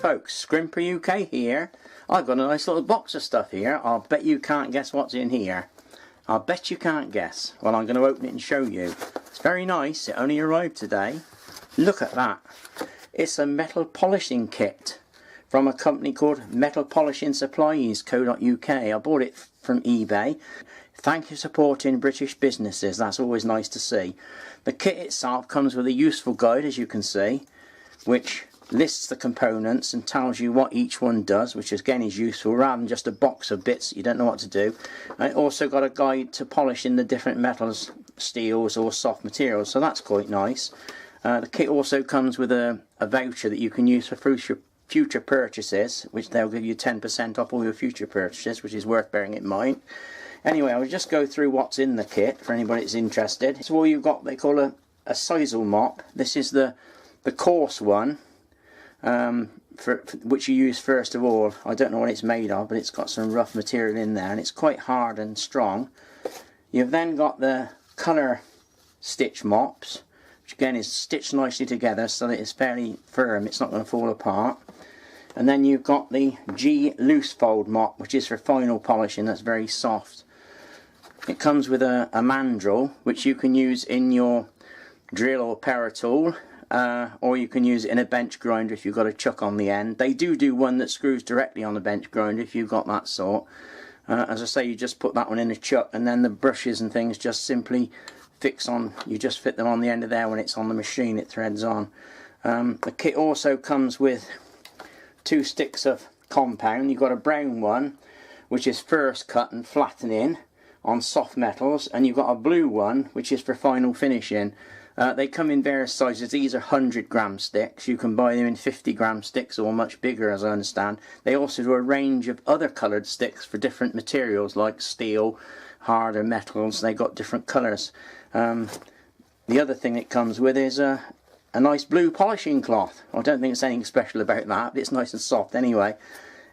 Folks, Scrimper UK here. I've got a nice little box of stuff here. I'll bet you can't guess what's in here. I'll bet you can't guess. Well, I'm going to open it and show you. It's very nice. It only arrived today. Look at that. It's a metal polishing kit from a company called Metal Polishing Supplies Co.uk. I bought it from eBay. Thank you for supporting British businesses. That's always nice to see. The kit itself comes with a useful guide, as you can see, which lists the components and tells you what each one does, which again is useful rather than just a box of bits you don't know what to do. And it also got a guide to polishing the different metals, steels or soft materials, so that's quite nice. The kit also comes with a voucher that you can use for future purchases, which they'll give you 10% off all your future purchases, which is worth bearing in mind. Anyway, I'll just go through what's in the kit for anybody that's interested. So all you've got, they call a sisal mop. This is the coarse one, which you use first of all. I don't know what it's made of, but it's got some rough material in there and it's quite hard and strong. You've then got the colour stitch mops, which again is stitched nicely together so that it's fairly firm, it's not going to fall apart. And then you've got the G loose fold mop, which is for final polishing. That's very soft. It comes with a mandrel, which you can use in your drill or power tool, or you can use it in a bench grinder if you've got a chuck on the end. They do one that screws directly on the bench grinder if you've got that sort. As I say, you just put that one in a chuck and then the brushes and things just simply fix on. You just fit them on the end of there. When it's on the machine, it threads on. The kit also comes with 2 sticks of compound. You've got a brown one which is first cut and flattening on soft metals, and you've got a blue one which is for final finishing. They come in various sizes. These are 100-gram sticks. You can buy them in 50-gram sticks or much bigger, as I understand. They also do a range of other coloured sticks for different materials like steel, harder metals. They got different colours. The other thing it comes with is a nice blue polishing cloth. I don't think it's anything special about that, but it's nice and soft anyway.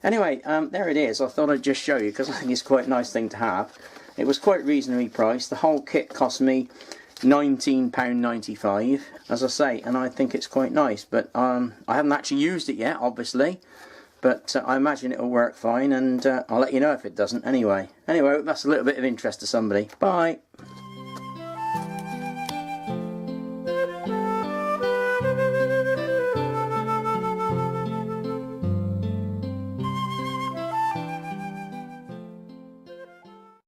Anyway, there it is. I thought I'd just show you because I think it's quite a nice thing to have. It was quite reasonably priced. The whole kit cost me £19.95, as I say, and I think it's quite nice. But I haven't actually used it yet, obviously, but I imagine it'll work fine, and I'll let you know if it doesn't anyway. Anyway, that's a little bit of interest to somebody. Bye.